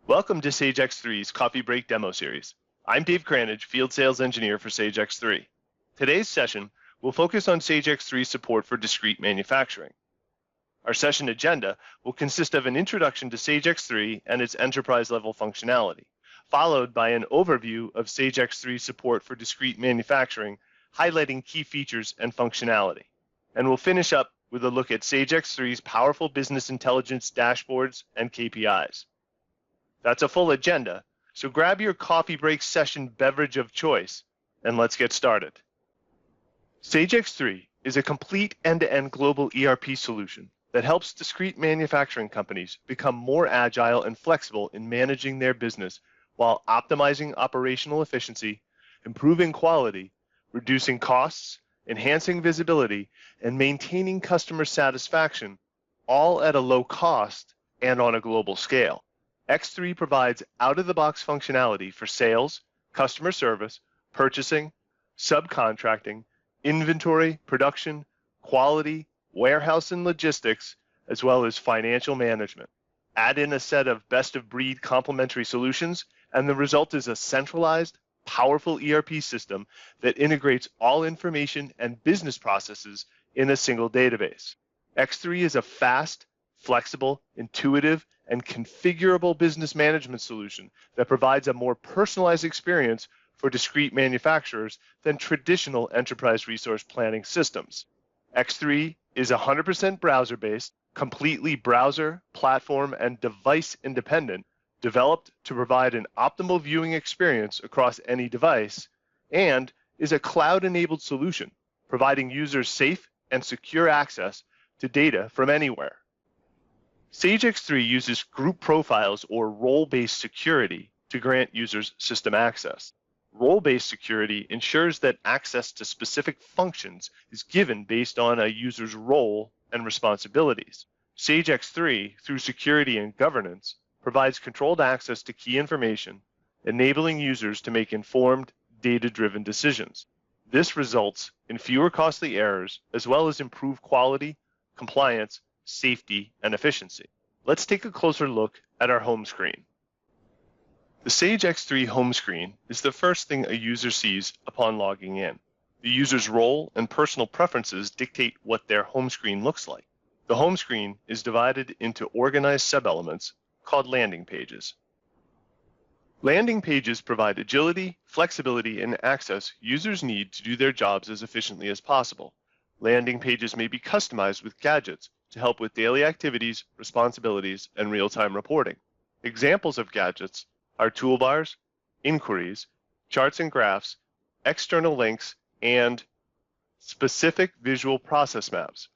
Welcome to Sage X3's Coffee Break Demo Series. I'm Dave Cranage, Field Sales Engineer for Sage X3. Today's session will focus on Sage X3's support for discrete manufacturing. Our session agenda will consist of an introduction to Sage X3 and its enterprise-level functionality, followed by an overview of Sage X3's support for discrete manufacturing, highlighting key features and functionality. And we'll finish up with a look at Sage X3's powerful business intelligence dashboards and KPIs. That's a full agenda, so grab your coffee break session beverage of choice, and let's get started. Sage X3 is a complete end-to-end global ERP solution that helps discrete manufacturing companies become more agile and flexible in managing their business while optimizing operational efficiency, improving quality, reducing costs, enhancing visibility, and maintaining customer satisfaction, all at a low cost and on a global scale. X3 provides out-of-the-box functionality for sales, customer service, purchasing, subcontracting, inventory, production, quality, warehouse and logistics, as well as financial management. Add in a set of best-of-breed complementary solutions, and the result is a centralized, powerful ERP system that integrates all information and business processes in a single database. X3 is a fast, flexible, intuitive, and configurable business management solution that provides a more personalized experience for discrete manufacturers than traditional enterprise resource planning systems. X3 is 100% browser-based, completely browser, platform, and device independent, developed to provide an optimal viewing experience across any device, and is a cloud-enabled solution, providing users safe and secure access to data from anywhere. Sage X3 uses group profiles or role-based security to grant users system access. Role-based security ensures that access to specific functions is given based on a user's role and responsibilities. Sage X3, through security and governance, provides controlled access to key information, enabling users to make informed, data-driven decisions. This results in fewer costly errors, as well as improved quality, compliance, safety, and efficiency. Let's take a closer look at our home screen. The Sage X3 home screen is the first thing a user sees upon logging in. The user's role and personal preferences dictate what their home screen looks like. The home screen is divided into organized sub-elements called landing pages. Landing pages provide agility, flexibility, and access users need to do their jobs as efficiently as possible. Landing pages may be customized with gadgets to help with daily activities, responsibilities, and real-time reporting. Examples of gadgets are toolbars, inquiries, charts and graphs, external links, and specific visual process maps.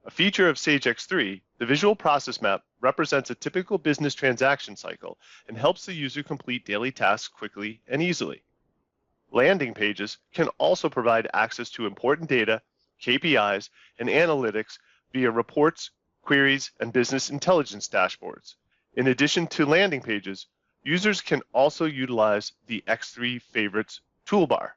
A feature of Sage X3, the visual process map represents a typical business transaction cycle and helps the user complete daily tasks quickly and easily. Landing pages can also provide access to important data, KPIs, and analytics via reports, queries, and business intelligence dashboards. In addition to landing pages, users can also utilize the X3 Favorites toolbar.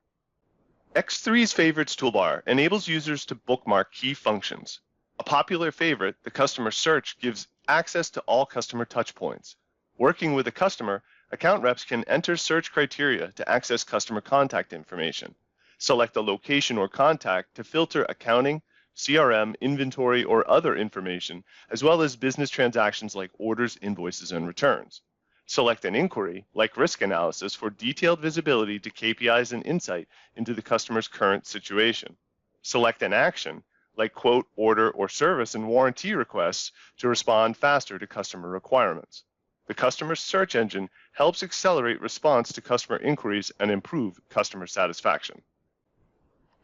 X3's Favorites toolbar enables users to bookmark key functions. A popular favorite, the customer search, gives access to all customer touchpoints. Working with a customer, account reps can enter search criteria to access customer contact information. Select a location or contact to filter accounting, CRM, inventory, or other information, as well as business transactions like orders, invoices, and returns. Select an inquiry, like risk analysis, for detailed visibility to KPIs and insight into the customer's current situation. Select an action, like quote, order, or service and warranty requests, to respond faster to customer requirements. The customer search engine helps accelerate response to customer inquiries and improve customer satisfaction.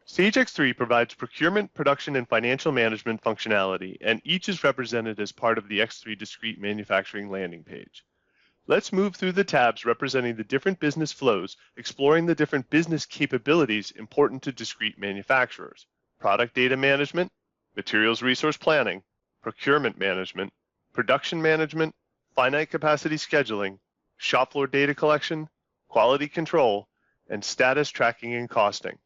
Sage X3 provides procurement, production, and financial management functionality, and each is represented as part of the X3 Discrete Manufacturing landing page. Let's move through the tabs representing the different business flows, exploring the different business capabilities important to discrete manufacturers: product data management, materials resource planning, procurement management, production management, finite capacity scheduling, shop floor data collection, quality control, and status tracking and costing.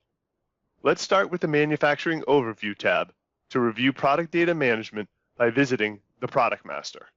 Let's start with the Manufacturing Overview tab to review product data management by visiting the Product Master.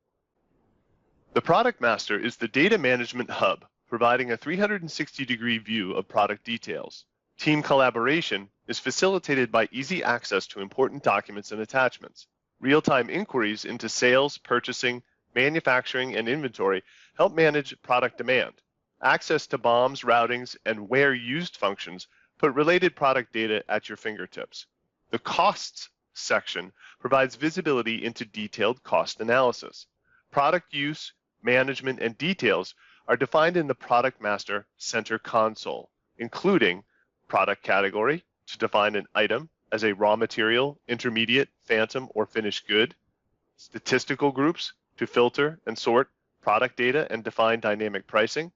The Product Master is the data management hub, providing a 360-degree view of product details. Team collaboration is facilitated by easy access to important documents and attachments. Real-time inquiries into sales, purchasing, manufacturing, and inventory help manage product demand. Access to BOMs, routings, and where used functions put related product data at your fingertips. The Costs section provides visibility into detailed cost analysis. Product use, management, and details are defined in the Product Master Center console, including product category to define an item as a raw material, intermediate, phantom, or finished good, statistical groups to filter and sort product data and define dynamic pricing,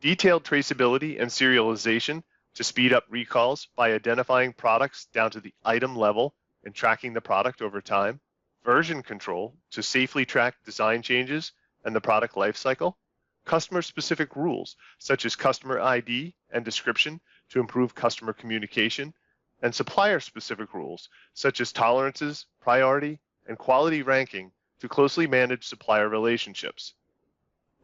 detailed traceability and serialization to speed up recalls by identifying products down to the item level and tracking the product over time, version control to safely track design changes and the product lifecycle, customer-specific rules such as customer ID and description to improve customer communication, and supplier-specific rules such as tolerances, priority, and quality ranking to closely manage supplier relationships.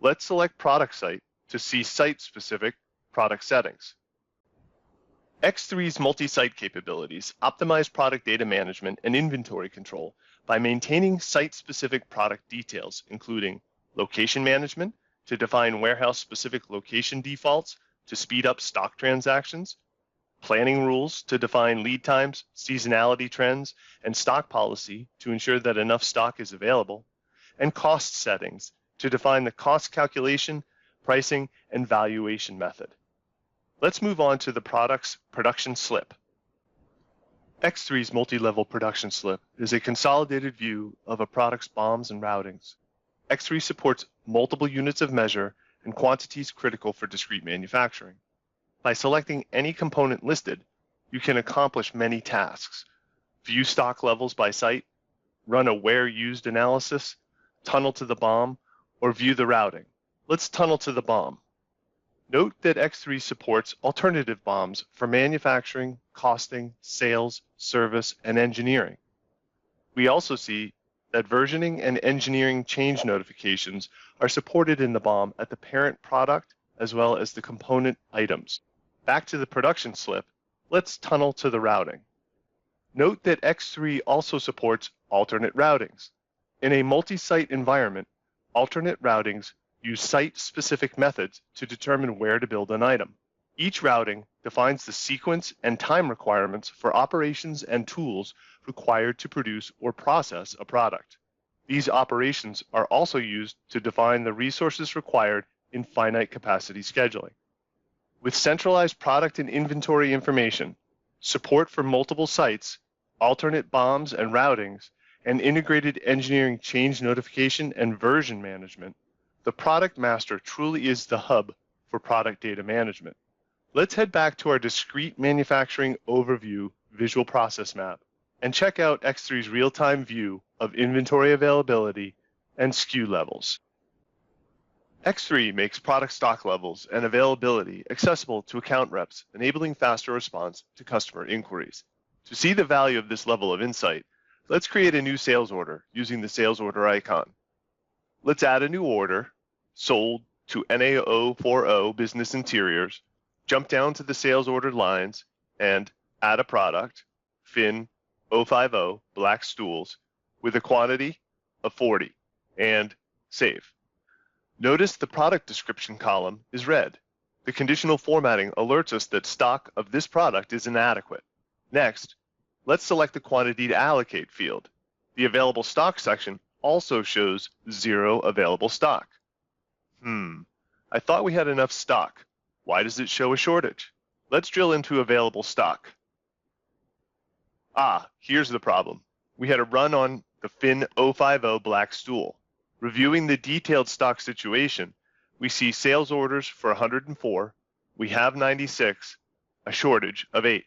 Let's select Product Site to see site-specific product settings. X3's multi-site capabilities optimize product data management and inventory control by maintaining site-specific product details, including location management to define warehouse-specific location defaults to speed up stock transactions, planning rules to define lead times, seasonality trends, and stock policy to ensure that enough stock is available, and cost settings to define the cost calculation, pricing, and valuation method. Let's move on to the product's production slip. X3's multi-level production slip is a consolidated view of a product's BOMs and routings. X3 supports multiple units of measure and quantities critical for discrete manufacturing. By selecting any component listed, you can accomplish many tasks. View stock levels by site, run a where used analysis, tunnel to the BOM, or view the routing. Let's tunnel to the BOM. Note that X3 supports alternative BOMs for manufacturing, costing, sales, service, and engineering. We also see that versioning and engineering change notifications are supported in the BOM at the parent product as well as the component items. Back to the production slip, let's tunnel to the routing. Note that X3 also supports alternate routings. In a multi-site environment, alternate routings use site-specific methods to determine where to build an item. Each routing defines the sequence and time requirements for operations and tools required to produce or process a product. These operations are also used to define the resources required in finite capacity scheduling. With centralized product and inventory information, support for multiple sites, alternate BOMs and routings, and integrated engineering change notification and version management, the Product Master truly is the hub for product data management. Let's head back to our discrete manufacturing overview visual process map and check out X3's real-time view of inventory availability and SKU levels. X3 makes product stock levels and availability accessible to account reps, enabling faster response to customer inquiries. To see the value of this level of insight, let's create a new sales order using the sales order icon. Let's add a new order, sold to NA040 Business Interiors, jump down to the sales order lines and add a product, FIN 050 Black Stools, with a quantity of 40, and save. Notice the product description column is red. The conditional formatting alerts us that stock of this product is inadequate. Next, let's select the quantity to allocate field. The available stock section also shows 0 available stock. I thought we had enough stock. Why does it show a shortage? Let's drill into available stock. Here's the problem. We had a run on the FIN 050 Black Stool. Reviewing the detailed stock situation, we see sales orders for 104, we have 96, a shortage of 8.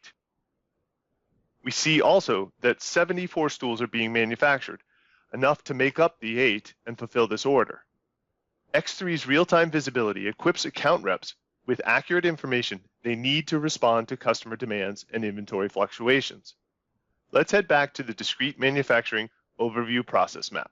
We see also that 74 stools are being manufactured, enough to make up the 8 and fulfill this order. X3's real-time visibility equips account reps with accurate information they need to respond to customer demands and inventory fluctuations. Let's head back to the discrete manufacturing overview process map.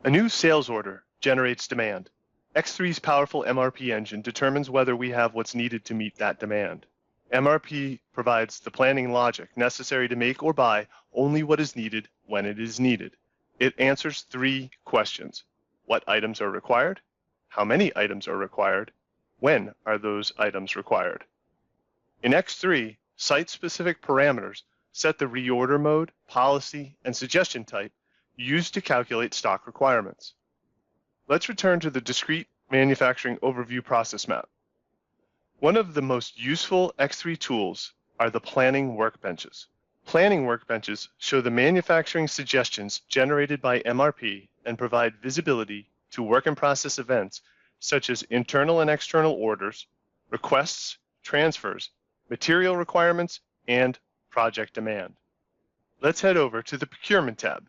A new sales order generates demand. X3's powerful MRP engine determines whether we have what's needed to meet that demand. MRP provides the planning logic necessary to make or buy only what is needed when it is needed. It answers 3 questions. What items are required? How many items are required? When are those items required? In X3, site-specific parameters set the reorder mode, policy, and suggestion type used to calculate stock requirements. Let's return to the Discrete Manufacturing Overview Process Map. One of the most useful X3 tools are the planning workbenches. Planning workbenches show the manufacturing suggestions generated by MRP and provide visibility to work-in-process events such as internal and external orders, requests, transfers, material requirements, and project demand. Let's head over to the Procurement tab.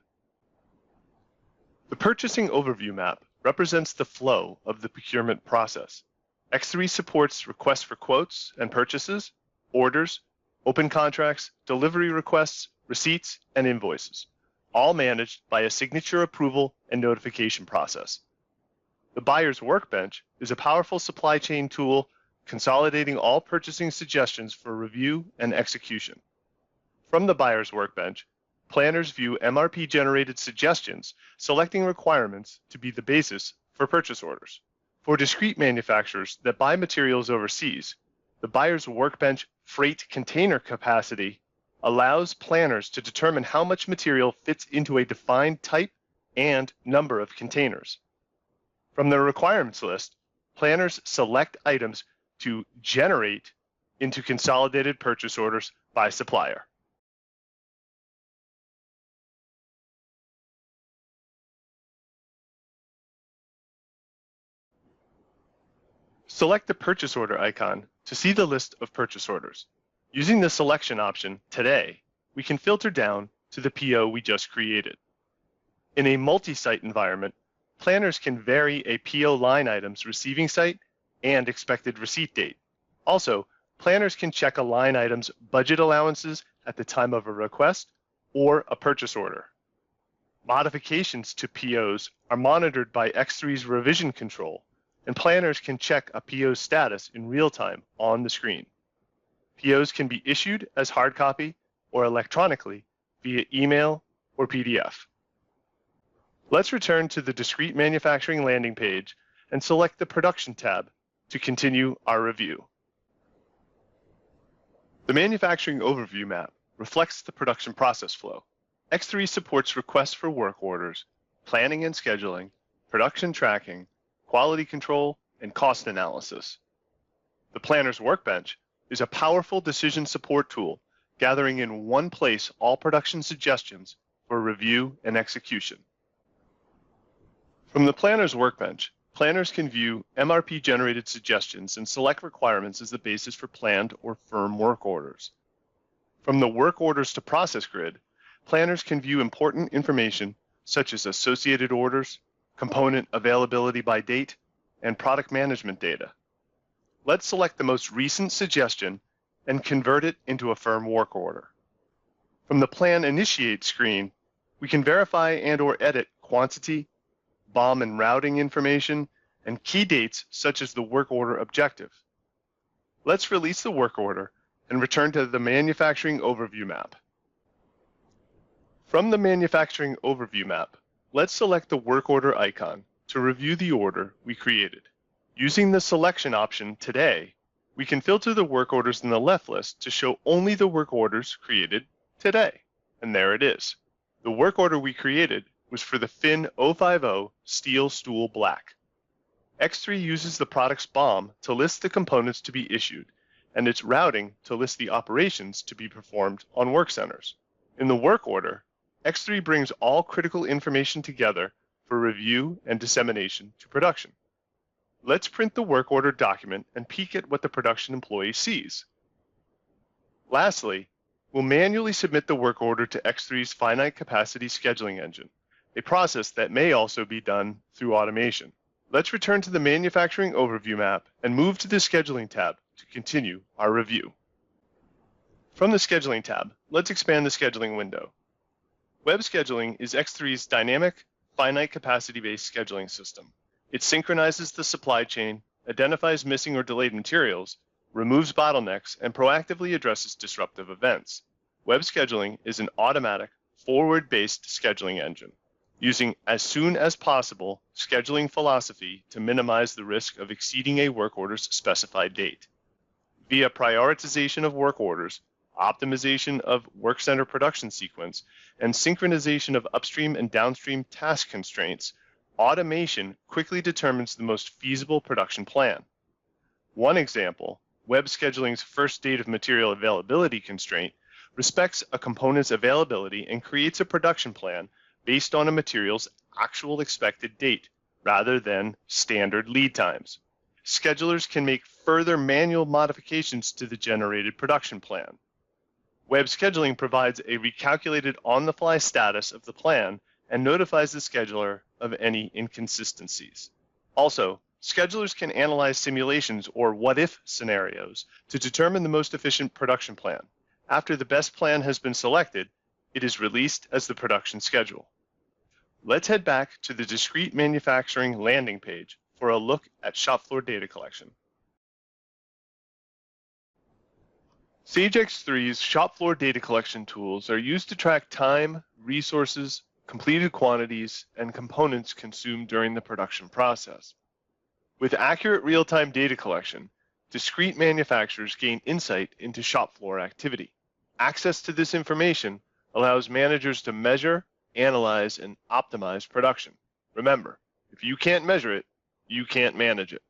The Purchasing Overview Map represents the flow of the procurement process. X3 supports requests for quotes and purchases, orders, open contracts, delivery requests, receipts, and invoices, all managed by a signature approval and notification process. The Buyer's Workbench is a powerful supply chain tool consolidating all purchasing suggestions for review and execution. From the Buyer's Workbench, planners view MRP-generated suggestions, selecting requirements to be the basis for purchase orders. For discrete manufacturers that buy materials overseas, the Buyer's Workbench freight container capacity allows planners to determine how much material fits into a defined type and number of containers. From the requirements list, planners select items to generate into consolidated purchase orders by supplier. Select the purchase order icon to see the list of purchase orders. Using the selection option today, we can filter down to the PO we just created. In a multi-site environment, planners can vary a PO line item's receiving site and expected receipt date. Also, planners can check a line item's budget allowances at the time of a request or a purchase order. Modifications to POs are monitored by X3's revision control, and planners can check a PO's status in real time on the screen. POs can be issued as hard copy or electronically via email or PDF. Let's return to the Discrete Manufacturing landing page and select the Production tab to continue our review. The Manufacturing Overview Map reflects the production process flow. X3 supports requests for work orders, planning and scheduling, production tracking, quality control, and cost analysis. The Planner's Workbench is a powerful decision support tool, gathering in one place all production suggestions for review and execution. From the Planner's Workbench, planners can view MRP-generated suggestions and select requirements as the basis for planned or firm work orders. From the Work Orders to Process grid, planners can view important information such as associated orders, component availability by date, and product management data. Let's select the most recent suggestion and convert it into a firm work order. From the Plan Initiate screen, we can verify and/or edit quantity, BOM and routing information, and key dates such as the work order objective. Let's release the work order and return to the Manufacturing Overview Map. From the Manufacturing Overview Map, let's select the work order icon to review the order we created. Using the selection option today, we can filter the work orders in the left list to show only the work orders created today. And there it is. The work order we created was for the FIN 050 Steel Stool Black. X3 uses the product's BOM to list the components to be issued, and its routing to list the operations to be performed on work centers. In the work order, X3 brings all critical information together for review and dissemination to production. Let's print the work order document and peek at what the production employee sees. Lastly, we'll manually submit the work order to X3's finite capacity scheduling engine, a process that may also be done through automation. Let's return to the Manufacturing Overview Map and move to the Scheduling tab to continue our review. From the Scheduling tab, let's expand the scheduling window. Web scheduling is X3's dynamic, finite capacity-based scheduling system. It synchronizes the supply chain, identifies missing or delayed materials, removes bottlenecks, and proactively addresses disruptive events. Web scheduling is an automatic, forward-based scheduling engine, using as soon as possible scheduling philosophy to minimize the risk of exceeding a work order's specified date. Via prioritization of work orders, optimization of work center production sequence, and synchronization of upstream and downstream task constraints, automation quickly determines the most feasible production plan. One example, web scheduling's first date of material availability constraint, respects a component's availability and creates a production plan based on a material's actual expected date, rather than standard lead times. Schedulers can make further manual modifications to the generated production plan. Web scheduling provides a recalculated on-the-fly status of the plan and notifies the scheduler of any inconsistencies. Also, schedulers can analyze simulations or what-if scenarios to determine the most efficient production plan. After the best plan has been selected, it is released as the production schedule. Let's head back to the Discrete Manufacturing landing page for a look at shop floor data collection. Sage X3's shop floor data collection tools are used to track time, resources, completed quantities, and components consumed during the production process. With accurate real-time data collection, discrete manufacturers gain insight into shop floor activity. Access to this information allows managers to measure, analyze, and optimize production. Remember, if you can't measure it, you can't manage it.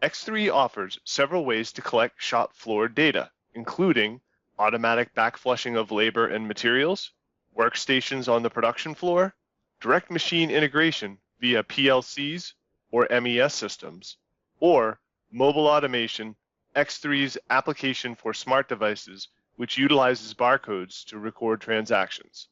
X3 offers several ways to collect shop floor data, including automatic backflushing of labor and materials, workstations on the production floor, direct machine integration via PLCs or MES systems, or mobile automation, X3's application for smart devices, which utilizes barcodes to record transactions.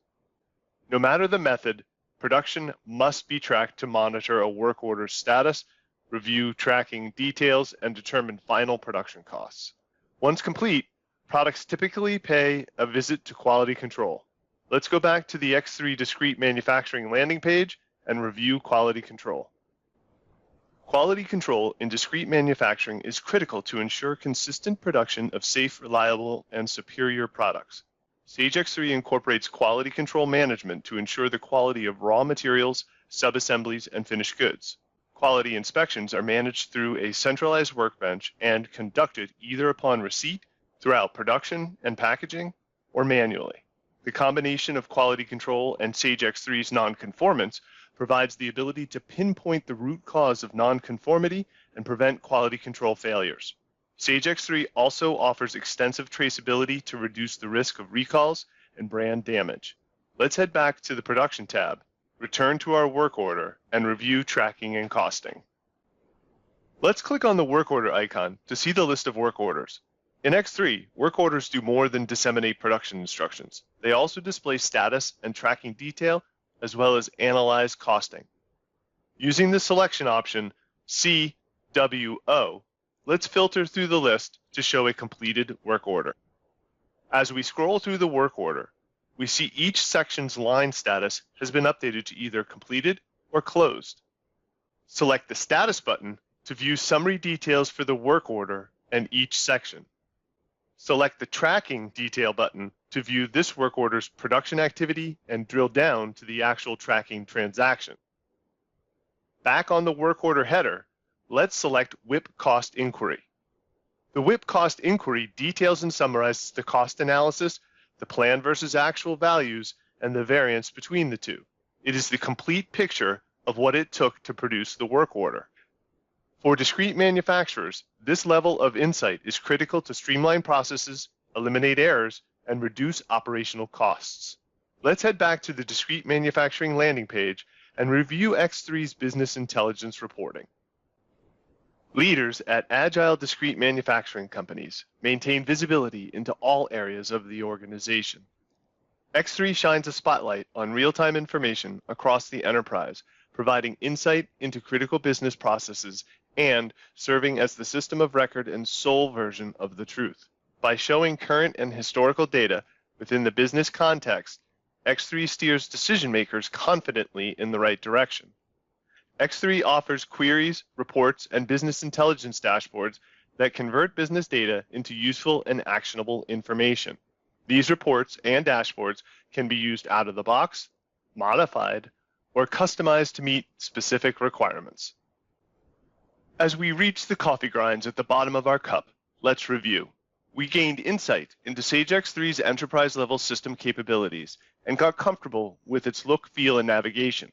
No matter the method, production must be tracked to monitor a work order's status, review tracking details, and determine final production costs. Once complete, products typically pay a visit to quality control. Let's go back to the X3 Discrete Manufacturing landing page and review quality control. Quality control in discrete manufacturing is critical to ensure consistent production of safe, reliable, and superior products. Sage X3 incorporates quality control management to ensure the quality of raw materials, subassemblies, and finished goods. Quality inspections are managed through a centralized workbench and conducted either upon receipt, throughout production and packaging, or manually. The combination of quality control and Sage X3's nonconformance provides the ability to pinpoint the root cause of nonconformity and prevent quality control failures. Sage X3 also offers extensive traceability to reduce the risk of recalls and brand damage. Let's head back to the Production tab, return to our work order, and review tracking and costing. Let's click on the work order icon to see the list of work orders. In X3, work orders do more than disseminate production instructions. They also display status and tracking detail, as well as analyze costing. Using the selection option CWO, let's filter through the list to show a completed work order. As we scroll through the work order, we see each section's line status has been updated to either completed or closed. Select the status button to view summary details for the work order and each section. Select the tracking detail button to view this work order's production activity and drill down to the actual tracking transaction. Back on the work order header, let's select WIP cost inquiry. The WIP cost inquiry details and summarizes the cost analysis, the plan versus actual values, and the variance between the two. It is the complete picture of what it took to produce the work order. For discrete manufacturers, this level of insight is critical to streamline processes, eliminate errors, and reduce operational costs. Let's head back to the Discrete Manufacturing landing page and review X3's business intelligence reporting. Leaders at agile discrete manufacturing companies maintain visibility into all areas of the organization. X3 shines a spotlight on real-time information across the enterprise, providing insight into critical business processes and serving as the system of record and sole version of the truth. By showing current and historical data within the business context, X3 steers decision makers confidently in the right direction. X3 offers queries, reports, and business intelligence dashboards that convert business data into useful and actionable information. These reports and dashboards can be used out of the box, modified, or customized to meet specific requirements. As we reach the coffee grinds at the bottom of our cup, let's review. We gained insight into Sage X3's enterprise-level system capabilities and got comfortable with its look, feel, and navigation.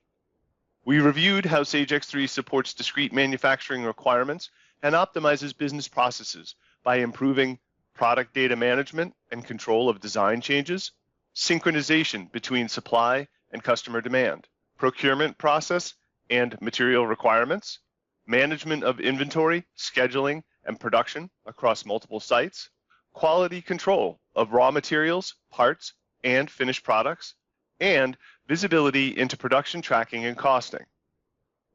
We reviewed how Sage X3 supports discrete manufacturing requirements and optimizes business processes by improving product data management and control of design changes, synchronization between supply and customer demand, procurement process and material requirements, management of inventory, scheduling, and production across multiple sites, quality control of raw materials, parts, and finished products, and visibility into production tracking and costing.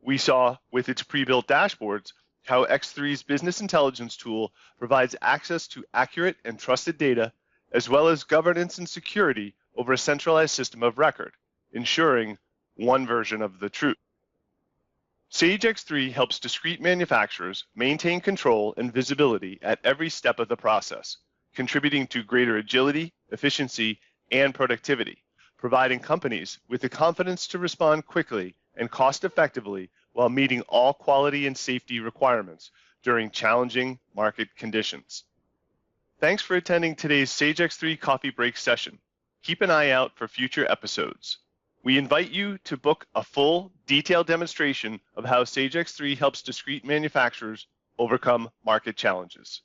We saw with its pre-built dashboards how X3's business intelligence tool provides access to accurate and trusted data, as well as governance and security over a centralized system of record, ensuring one version of the truth. Sage X3 helps discrete manufacturers maintain control and visibility at every step of the process, contributing to greater agility, efficiency, and productivity, providing companies with the confidence to respond quickly and cost-effectively while meeting all quality and safety requirements during challenging market conditions. Thanks for attending today's Sage X3 Coffee Break session. Keep an eye out for future episodes. We invite you to book a full, detailed demonstration of how Sage X3 helps discrete manufacturers overcome market challenges.